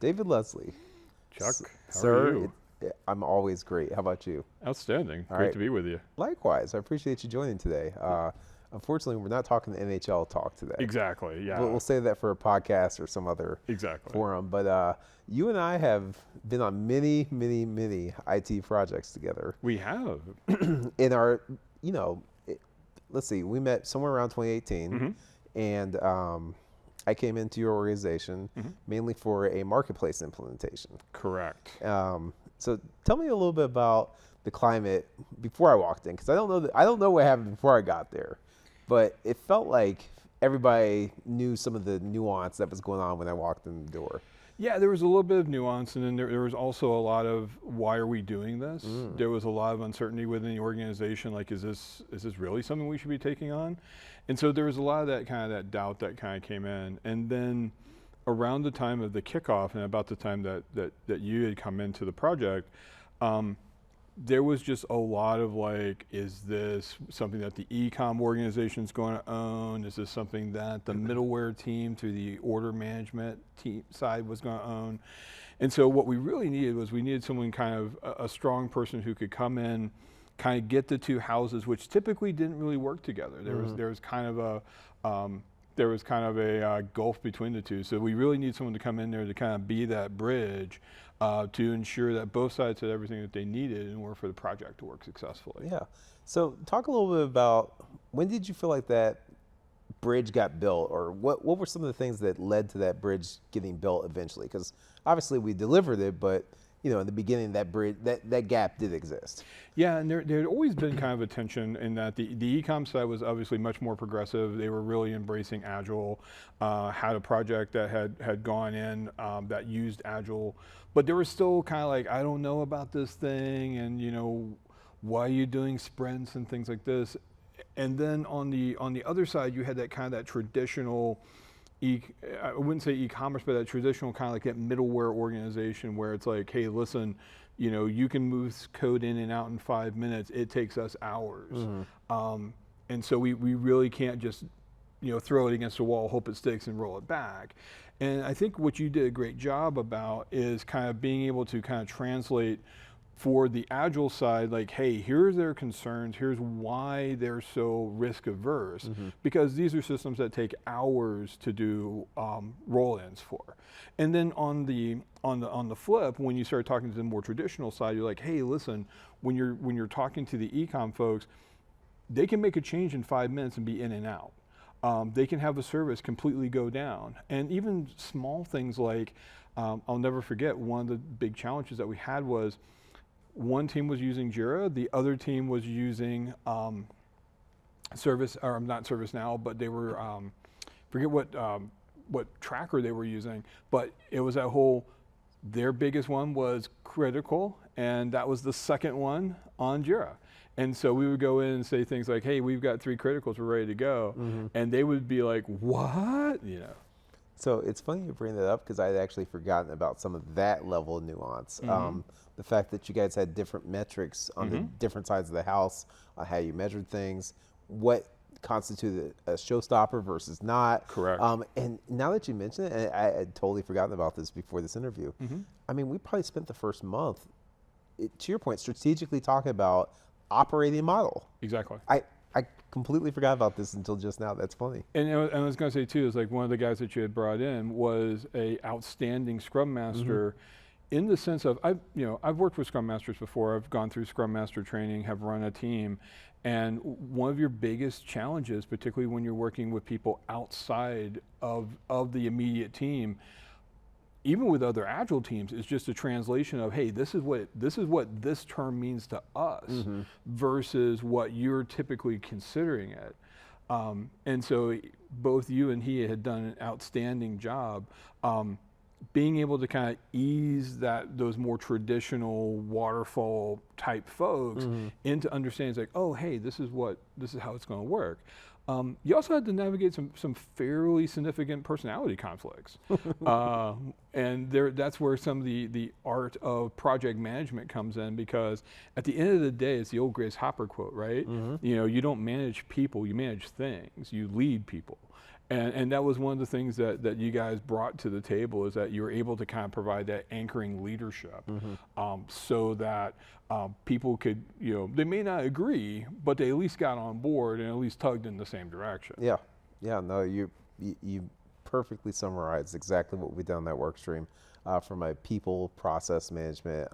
David Leslie. Chuck, how Sir, are you? I'm always great. How about you? Outstanding. All Great right. to be with you. Likewise. I appreciate you joining today. Unfortunately, we're not talking NHL talk today. Exactly, yeah. We'll save that for a podcast or some other Exactly. forum. But you and I have been on many, many, many IT projects together. We have. In our, let's see, we met somewhere around 2018, and I came into your organization mainly for a marketplace implementation. Correct. So tell me a little bit about the climate before I walked in, because I don't know what happened before I got there, but it felt like everybody knew some of the nuance that was going on when I walked in the door. Yeah, there was a little bit of nuance, and then there was also a lot of why are we doing this? There was a lot of uncertainty within the organization, like is this really something we should be taking on? And so there was a lot of that doubt that kind of came in. And then around the time of the kickoff and about the time that you had come into the project, there was just a lot of like, is this something that the e-com organization is going to own? Is this something that the middleware team through the order management team side was going to own? And so what we really needed was we needed someone kind of a strong person who could come in, kind of get the two houses, which typically didn't really work together. There was kind of a gulf between the two. So we really need someone to come in there to kind of be that bridge to ensure that both sides had everything that they needed in order for the project to work successfully. Yeah. So talk a little bit about, when did you feel like that bridge got built, or what were some of the things that led to that bridge getting built eventually? Because obviously we delivered it, but in the beginning, that bridge, that gap did exist. Yeah, and there had always been kind of a tension in that the e-com side was obviously much more progressive. They were really embracing Agile, had a project that had gone in that used Agile, but there was still kind of like, I don't know about this thing, and why are you doing sprints and things like this? And then on the other side, you had that traditional, I wouldn't say e-commerce, but that traditional kind of like that middleware organization where it's like, hey, listen, you can move code in and out in 5 minutes. It takes us hours. And so we really can't just, throw it against a wall, hope it sticks and roll it back. And I think what you did a great job about is kind of being able to kind of translate for the Agile side, like, hey, here's their concerns, here's why they're so risk averse, because these are systems that take hours to do roll-ins for. And then on the flip, when you start talking to the more traditional side, you're like, hey, listen, when you're talking to the e-com folks, they can make a change in 5 minutes and be in and out. They can have a service completely go down. And even small things like, I'll never forget, one of the big challenges that we had was, one team was using Jira, the other team was using not ServiceNow, but they were, forget what tracker they were using, but it was that whole, their biggest one was critical, and that was the second one on Jira. And so we would go in and say things like, hey, we've got 3 criticals, we're ready to go. And they would be like, what? So it's funny you bring that up, because I had actually forgotten about some of that level of nuance. The fact that you guys had different metrics on the different sides of the house on how you measured things, what constituted a showstopper versus not. Correct. And now that you mention it, and I had totally forgotten about this before this interview, I mean, we probably spent the first month, to your point, strategically talking about operating model. Exactly. I completely forgot about this until just now. That's funny. And I was going to say too, is like one of the guys that you had brought in was a outstanding Scrum Master, in the sense of, I've worked with Scrum Masters before. I've gone through Scrum Master training, have run a team, and one of your biggest challenges, particularly when you're working with people outside of the immediate team, even with other Agile teams, is just a translation of, hey, this is what this term means to us versus what you're typically considering it. And so both you and he had done an outstanding job being able to kind of ease those more traditional waterfall type folks into understanding, like, oh, hey, this is how it's going to work. You also had to navigate some fairly significant personality conflicts. And that's where some of the art of project management comes in, because at the end of the day, it's the old Grace Hopper quote, right? You don't manage people, you manage things, you lead people. And that was one of the things that you guys brought to the table, is that you were able to kind of provide that anchoring leadership, so that people could, they may not agree, but they at least got on board and at least tugged in the same direction. Yeah, yeah. No, you perfectly summarized exactly what we've done on that work stream from a people process management.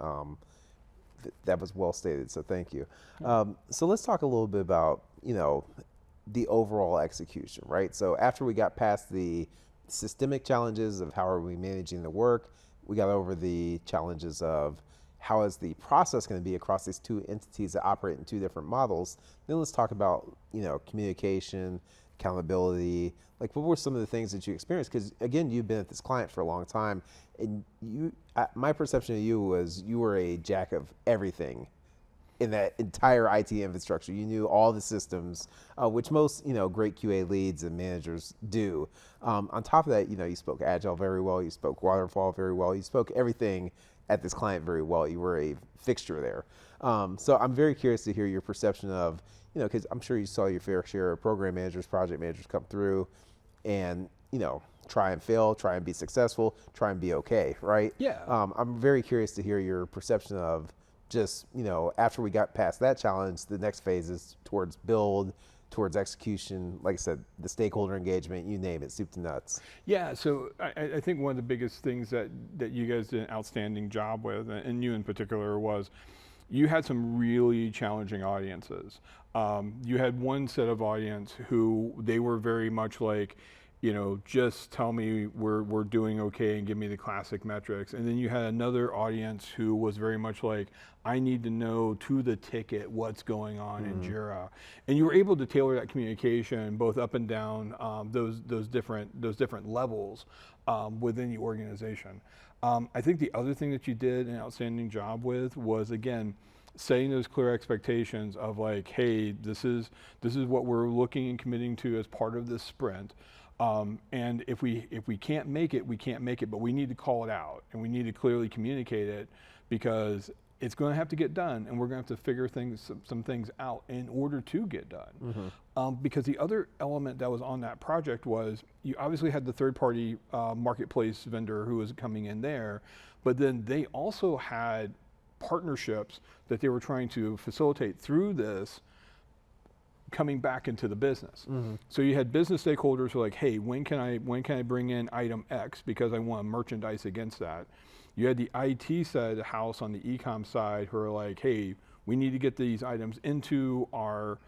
That was well stated. So thank you. So let's talk a little bit about the overall execution, right? So after we got past the systemic challenges of how are we managing the work, we got over the challenges of how is the process going to be across these two entities that operate in two different models. Then let's talk about communication, accountability. Like, what were some of the things that you experienced? Because again, you've been at this client for a long time, and my perception of you was you were a jack of everything in that entire IT infrastructure. You knew all the systems, which most great QA leads and managers do. On top of that, you spoke Agile very well. You spoke Waterfall very well. You spoke everything at this client very well. You were a fixture there. So I'm very curious to hear your perception of, because I'm sure you saw your fair share of program managers, project managers come through, and try and fail, try and be successful, try and be okay, right? Yeah. I'm very curious to hear your perception of just, after we got past that challenge, the next phase is towards build, towards execution, like I said, the stakeholder engagement, you name it, soup to nuts. Yeah, so I think one of the biggest things that you guys did an outstanding job with, and you in particular, was you had some really challenging audiences. You had one set of audience who they were very much like, just tell me we're doing okay and give me the classic metrics. And then you had another audience who was very much like, I need to know to the ticket what's going on in Jira. And you were able to tailor that communication both up and down those different levels within the organization. I think the other thing that you did an outstanding job with was, again, setting those clear expectations of like, hey, this is what we're looking and committing to as part of this sprint. And if we can't make it, we can't make it, but we need to call it out and we need to clearly communicate it, because it's going to have to get done, and we're going to have to figure some things out in order to get done. Because the other element that was on that project was, you obviously had the third-party marketplace vendor who was coming in there, but then they also had partnerships that they were trying to facilitate through this coming back into the business. So you had business stakeholders who were like, hey, when can I bring in item X because I want to merchandise against that? You had the IT side of the house on the e-com side who are like, hey, we need to get these items into our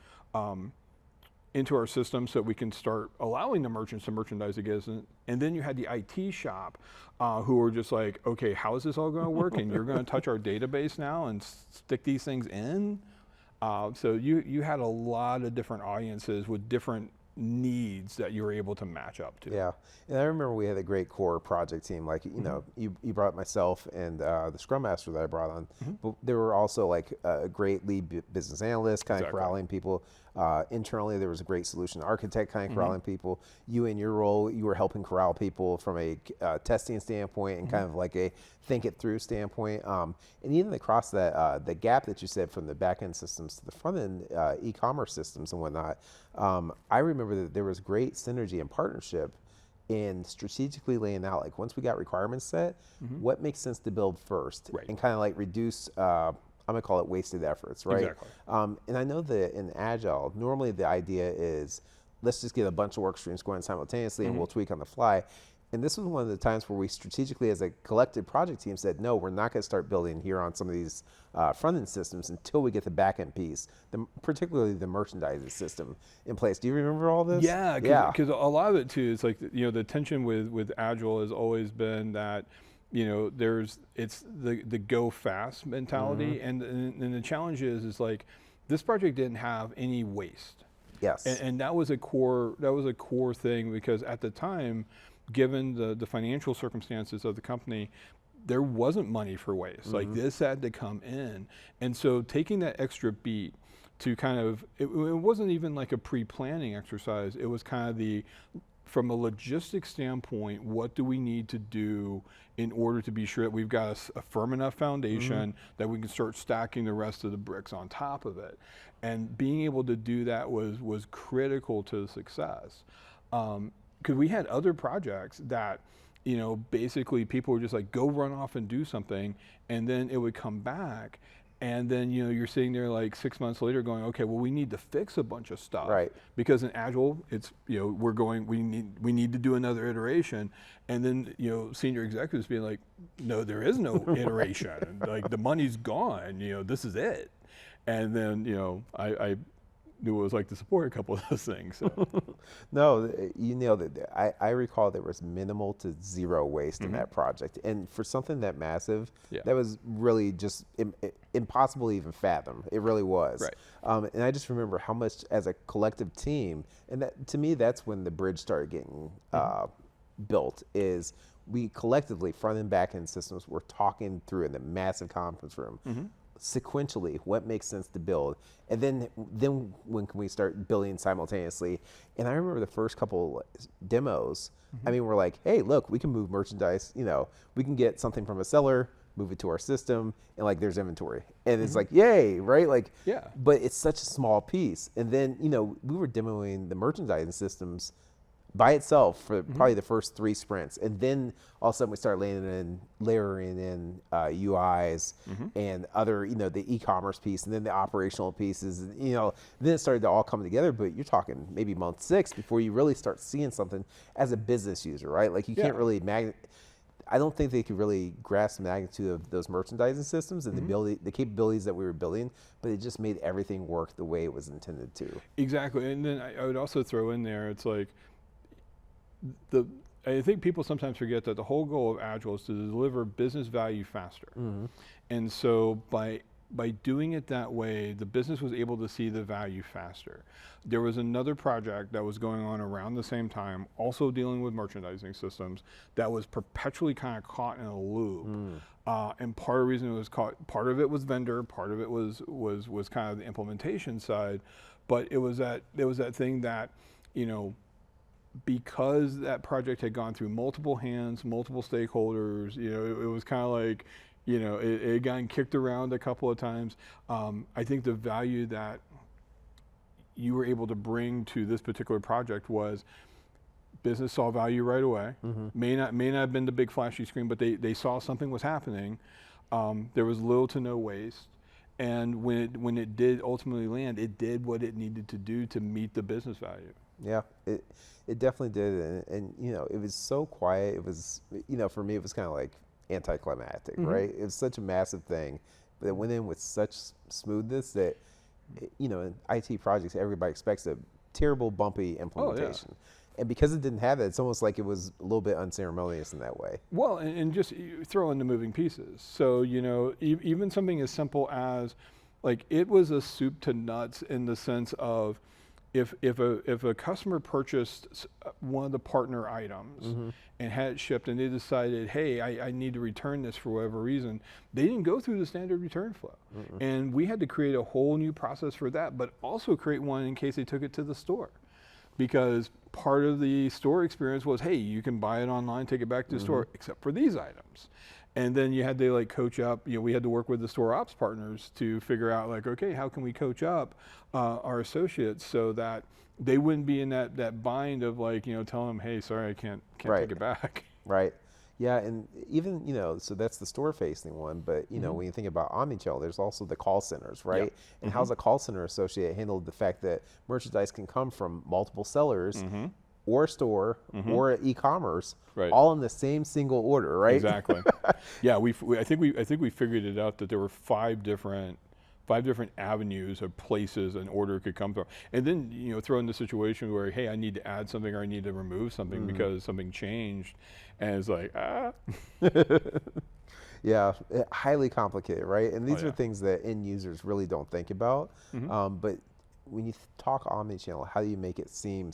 system so that we can start allowing the merchants to merchandise against it. And then you had the IT shop who were just like, okay, how is this all going to work? And you're going to touch our database now and stick these things in? So you had a lot of different audiences with different needs that you were able to match up to. Yeah, and I remember we had a great core project team. Like, you brought myself and the Scrum Master that I brought on, but there were also like a great lead business analyst kind of corralling people. Internally, there was a great solution architect kind of corralling people. You in your role, you were helping corral people from a testing standpoint and kind of like a think it through standpoint. And even across that, the gap that you said from the back end systems to the front end e-commerce systems and whatnot, I remember that there was great synergy and partnership in strategically laying out, like, once we got requirements set, what makes sense to build first, and kind of like reduce, I'm gonna call it wasted efforts, right? Exactly. And I know that in Agile, normally the idea is, let's just get a bunch of work streams going simultaneously and we'll tweak on the fly. And this was one of the times where we strategically, as a collective project team, said, no, we're not going to start building here on some of these front-end systems until we get the back-end piece, particularly the merchandising system in place. Do you remember all this? Yeah, because a lot of it, too, is like, the tension with Agile has always been that, it's the go fast mentality. And the challenge is like, this project didn't have any waste. Yes. And that was a core thing, because at the time, given the financial circumstances of the company, there wasn't money for waste. Like, this had to come in. And so taking that extra beat to kind of, it wasn't even like a pre-planning exercise. It was kind of from a logistics standpoint, what do we need to do in order to be sure that we've got a firm enough foundation that we can start stacking the rest of the bricks on top of it. And being able to do that was critical to the success. because we had other projects that, basically people were just like, go run off and do something, and then it would come back, and then you're sitting there like 6 months later going, okay, well, we need to fix a bunch of stuff, Right. because in Agile it's we need to do another iteration, and then senior executives being like, no, there is no iteration, like the money's gone, this is it, and then I knew what it was like to support a couple of those things. So. No, you nailed it. I recall there was minimal to zero waste in that project. And for something that massive, that was really just impossible to even fathom. It really was. Right. And I just remember how much as a collective team, and that, to me, that's when the bridge started getting built, is we collectively, front and back end systems, were talking through in the massive conference room. Sequentially, what makes sense to build, and then when can we start building simultaneously? And I remember the first couple demos. I mean, we're like, hey, look, we can move merchandise. We can get something from a seller, move it to our system, and like there's inventory, and it's like, yay, right? Like, yeah. But it's such a small piece. And then we were demoing the merchandising systems by itself for probably the first 3 sprints, and then all of a sudden we start layering in UIs and other, the e-commerce piece, and then the operational pieces, and, then it started to all come together. But you're talking maybe month 6 before you really start seeing something as a business user, right? Like you can't really I don't think they could really grasp the magnitude of those merchandising systems and the capabilities that we were building, but it just made everything work the way it was intended to. Exactly, and then I would also throw in there, it's like, I think people sometimes forget that the whole goal of Agile is to deliver business value faster. And so by doing it that way, the business was able to see the value faster. There was another project that was going on around the same time, also dealing with merchandising systems, that was perpetually kind of caught in a loop. And part of the reason it was caught, part of it was vendor, part of it was kind of the implementation side, but it was that thing that, because that project had gone through multiple hands, multiple stakeholders, it was kind of like, it had gotten kicked around a couple of times. I think the value that you were able to bring to this particular project was business saw value right away. May not have been the big flashy screen, but they saw something was happening. There was little to no waste. And when it did ultimately land, it did what it needed to do to meet the business value. Yeah, it definitely did, and it was so quiet. It was, for me, it was kind of like anticlimactic, right? It was such a massive thing, but it went in with such smoothness that, in IT projects, everybody expects a terrible, bumpy implementation. Oh, yeah. And because it didn't have that, it's almost like it was a little bit unceremonious in that way. Well, and just throw in the moving pieces. So, even something as simple as, like, it was a soup to nuts in the sense of, if a customer purchased one of the partner items and had it shipped, and they decided, hey, I need to return this for whatever reason, they didn't go through the standard return flow. And we had to create a whole new process for that, but also create one in case they took it to the store. Because part of the store experience was, hey, you can buy it online, take it back to the store, except for these items. And then you had to coach up, we had to work with the store ops partners to figure out okay, how can we coach up our associates so that they wouldn't be in that bind of telling them, hey, sorry, I can't take it back. Right. Yeah, and even, so that's the store facing one, but when you think about omnichannel, there's also the call centers, right? And how's a call center associate handled the fact that merchandise can come from multiple sellers or store or e-commerce, all in the same single order, right? Exactly. Yeah, I think we figured it out that there were 5 different avenues of places an order could come from, and then throw in the situation where, hey, I need to add something or I need to remove something because something changed, and it's like Yeah, highly complicated, right? And these are things that end users really don't think about, but when you talk omnichannel, how do you make it seem,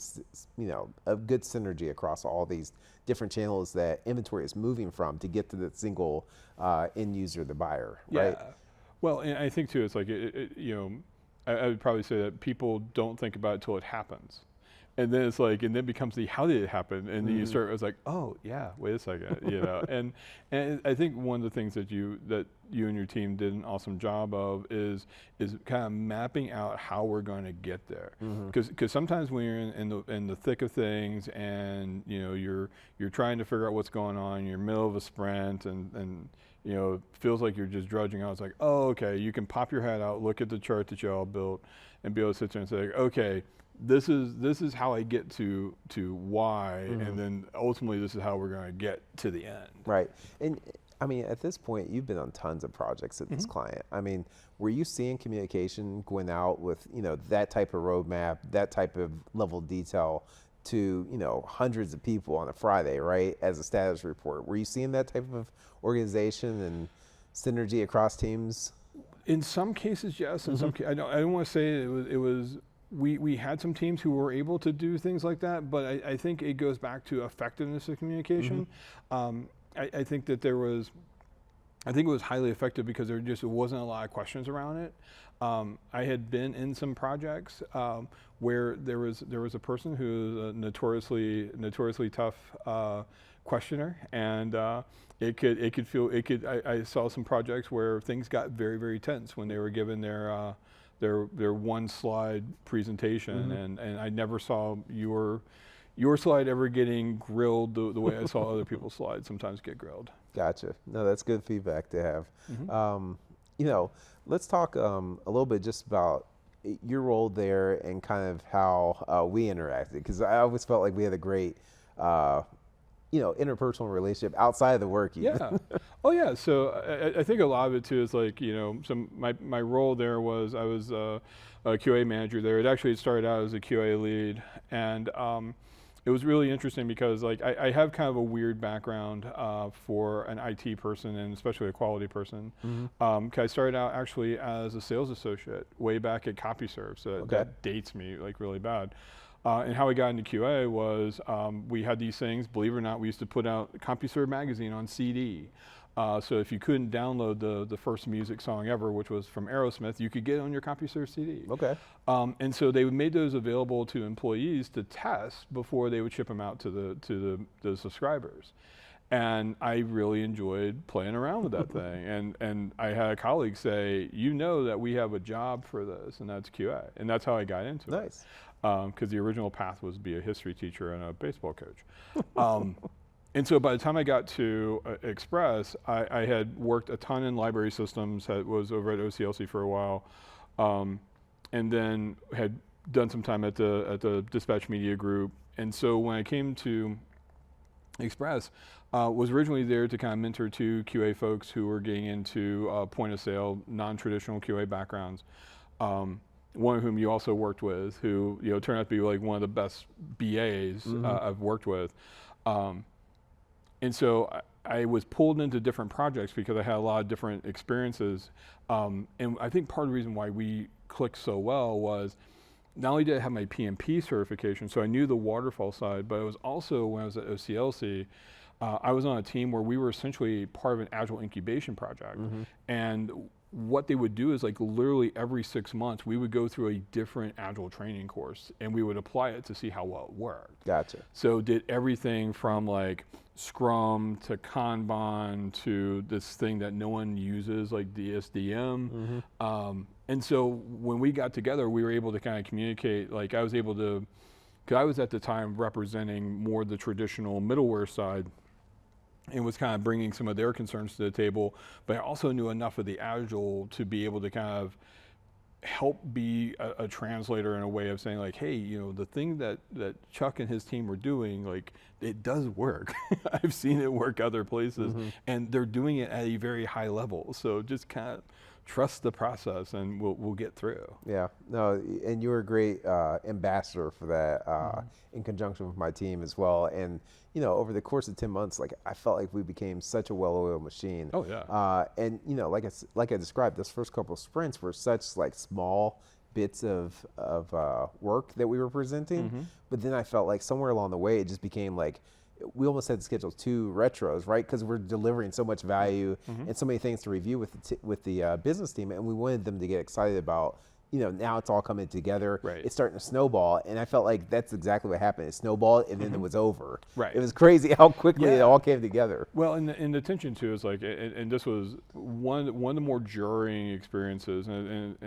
a good synergy across all these different channels that inventory is moving from to get to the single end user, the buyer, right? Yeah. Well, and I think too, it's like I would probably say that people don't think about it till it happens, and then it's like, and then becomes the how did it happen, and then you start. It's like, oh yeah, wait a second, and I think one of the things that you and your team did an awesome job of is kind of mapping out how we're going to get there, because sometimes when you're in the thick of things, and you're trying to figure out what's going on, you're in the middle of a sprint, and it feels like you're just drudging out. It's like, oh, okay, you can pop your head out, look at the chart that you all built, and be able to sit there and say, okay, this is how I get to Y, and then ultimately this is how we're going to get to the end. Right. And I mean, at this point, you've been on tons of projects at this client. I mean, were you seeing communication going out with, that type of roadmap, that type of level of detail to, hundreds of people on a Friday, right, as a status report? Were you seeing that type of organization and synergy across teams? In some cases, yes. In some I don't want to say it was we had some teams who were able to do things like that, but I think it goes back to effectiveness of communication. I think that I think it was highly effective because there just wasn't a lot of questions around it. I had been in some projects where there was a person who was a notoriously tough questioner, and I saw some projects where things got very, very tense when they were given their one slide presentation, and I never saw your slide ever getting grilled the way I saw other people's slides sometimes get grilled. Gotcha. No, that's good feedback to have. Let's talk a little bit just about your role there and kind of how we interacted, because I always felt like we had a great interpersonal relationship outside of the work even. Yeah. Oh yeah. So I think a lot of it too is like, my role there was, I was a QA manager there. It actually started out as a QA lead, and it was really interesting because like I have kind of a weird background for an IT person, and especially a quality person. 'Cause I started out actually as a sales associate way back at CompuServe, so that dates me like really bad. And how we got into QA was we had these things, believe it or not, we used to put out CompuServe magazine on CD. So if you couldn't download the first music song ever, which was from Aerosmith, you could get it on your CompuServe CD. Okay. And so they made those available to employees to test before they would ship them out to the subscribers. And I really enjoyed playing around with that thing. And I had a colleague say, that we have a job for this, and that's QA. And that's how I got into it. Nice. Because the original path was to be a history teacher and a baseball coach. And so by the time I got to Express, I had worked a ton in library systems, was over at OCLC for a while, and then had done some time at the Dispatch Media Group. And so when I came to Express, was originally there to kind of mentor two QA folks who were getting into point of sale, non-traditional QA backgrounds. One of whom you also worked with, who turned out to be like one of the best BAs I've worked with. And so I was pulled into different projects because I had a lot of different experiences. And I think part of the reason why we clicked so well was not only did I have my PMP certification, so I knew the waterfall side, but it was also when I was at OCLC, I was on a team where we were essentially part of an agile incubation project. And what they would do is like literally every 6 months, we would go through a different agile training course and we would apply it to see how well it worked. Gotcha. So did everything from like Scrum to Kanban to this thing that no one uses like DSDM. And so when we got together, we were able to kind of communicate, like I was able to, because I was at the time representing more the traditional middleware side, and was kind of bringing some of their concerns to the table, but I also knew enough of the Agile to be able to kind of help be a translator in a way of saying like, hey, the thing that Chuck and his team were doing, like it does work. I've seen it work other places, and they're doing it at a very high level. So just kind of trust the process and we'll get through. Yeah, no, and you were a great ambassador for that in conjunction with my team as well. And over the course of 10 months, like I felt like we became such a well-oiled machine. Oh yeah. And like I described, those first couple of sprints were such like small bits of work that we were presenting, but then I felt like somewhere along the way it just became like we almost had to schedule 2 retros, right? Because we're delivering so much value and so many things to review with the business team, and we wanted them to get excited about now it's all coming together. Right. It's starting to snowball, and I felt like that's exactly what happened. It snowballed, and then it was over. Right. It was crazy how quickly it Yeah. all came together. Well, and the tension too is like, and this was one of the more jarring experiences, and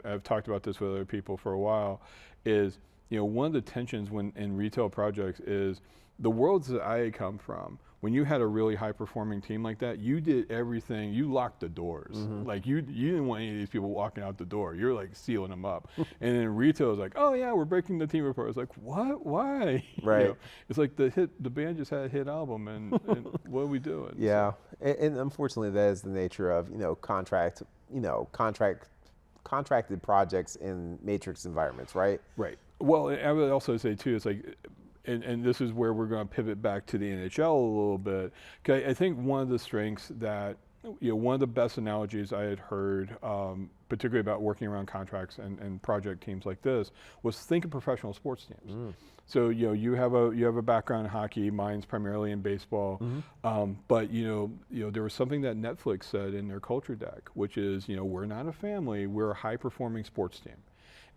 I've talked about this with other people for a while, is one of the tensions when in retail projects is the worlds that I had come from. When you had a really high performing team like that, you did everything. You locked the doors. Like you didn't want any of these people walking out the door. You're like sealing them up. And in retail, it's like, oh yeah, we're breaking the team apart. It's like, what? Why? Right. It's like the band just had a hit album, and what are we doing? Yeah, and unfortunately, that is the nature of contracted projects in matrix environments, right? Right. Well, I would also say too, it's like, and this is where we're going to pivot back to the NHL a little bit. 'Cause I think one of the strengths that, one of the best analogies I had heard, particularly about working around contracts and project teams like this, was think of professional sports teams. So you have a background in hockey. Mine's primarily in baseball, but there was something that Netflix said in their culture deck, which is we're not a family, we're a high performing sports team.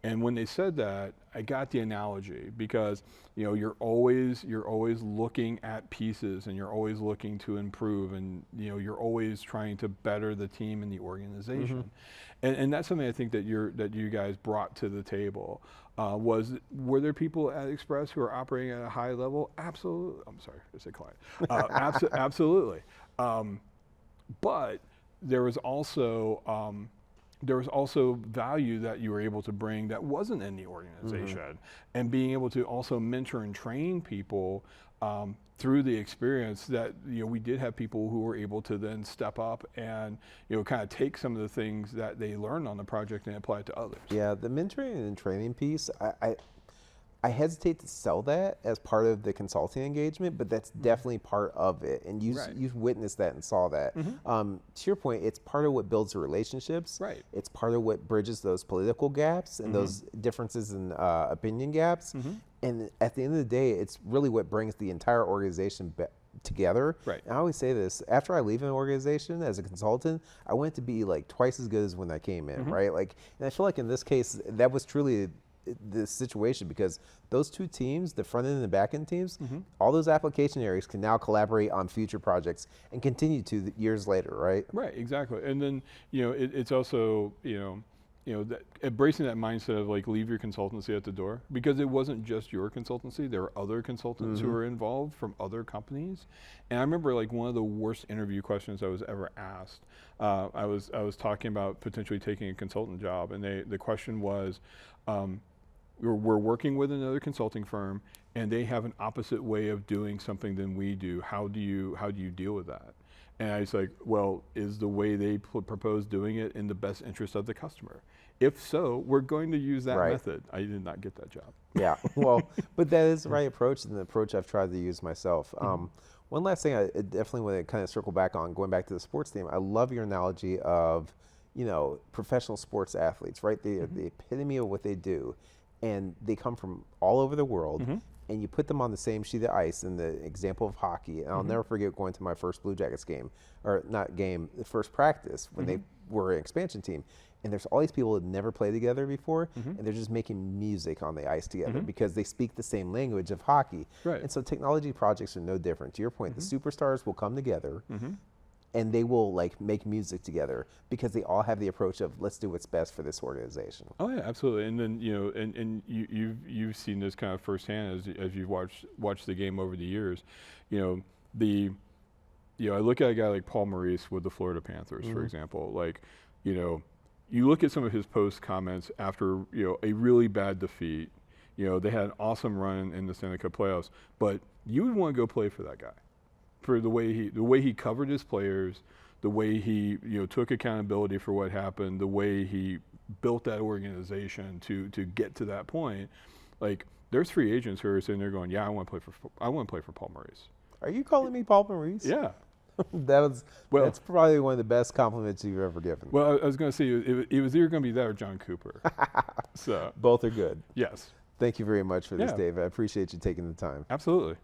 And when they said that, I got the analogy because you're always looking at pieces, and you're always looking to improve, and you're always trying to better the team and the organization. And that's something I think that you guys brought to the table. Were there people at Express who are operating at a high level? Absolutely. I'm sorry, I said quiet. Absolutely. But there was also value that you were able to bring that wasn't in the organization, and being able to also mentor and train people through the experience that we did have people who were able to then step up and kind of take some of the things that they learned on the project and apply it to others. Yeah, the mentoring and training piece, I hesitate to sell that as part of the consulting engagement, but that's definitely part of it. And you've witnessed that and saw that. To your point, it's part of what builds the relationships. Right. It's part of what bridges those political gaps and those differences in opinion gaps. And at the end of the day, it's really what brings the entire organization together. Right. And I always say this, after I leave an organization as a consultant, I want it to be like twice as good as when I came in, right? Like, and I feel like in this case, that was truly the situation, because those two teams, the front end and the back end teams, all those application areas can now collaborate on future projects and continue to years later, right? Right, exactly. And then it's also that embracing that mindset of like leave your consultancy at the door, because it wasn't just your consultancy. There were other consultants who were involved from other companies. And I remember like one of the worst interview questions I was ever asked. I was talking about potentially taking a consultant job, and the question was, we're working with another consulting firm, and they have an opposite way of doing something than we do. How do you deal with that? And I was like, well, is the way they propose doing it in the best interest of the customer? If so, we're going to use that method. I did not get that job. Yeah, well, but that is the right approach, and the approach I've tried to use myself. One last thing I definitely want to kind of circle back on, going back to the sports team, I love your analogy of, professional sports athletes, right? The epitome of what they do. And they come from all over the world, and you put them on the same sheet of ice. In the example of hockey, and I'll never forget going to my first Blue Jackets game, or not game, the first practice when they were an expansion team. And there's all these people that never played together before, and they're just making music on the ice together because they speak the same language of hockey. Right. And so technology projects are no different. To your point, the superstars will come together, and they will like make music together because they all have the approach of let's do what's best for this organization. Oh yeah, absolutely. And then and you've seen this kind of firsthand as you've watched the game over the years. I look at a guy like Paul Maurice with the Florida Panthers, for example. Like, you look at some of his post comments after a really bad defeat. They had an awesome run in the Stanley Cup playoffs, but you would want to go play for that guy. For the way he covered his players, the way he took accountability for what happened, the way he built that organization to get to that point. Like, there's free agents who are sitting there going, "Yeah, I want to play for Paul Maurice." Are you calling me Paul Maurice? Yeah. That's probably one of the best compliments you've ever given. Well, I was going to say it was either going to be that or John Cooper. So both are good. yes. Thank you very much for this, Dave. I appreciate you taking the time. Absolutely.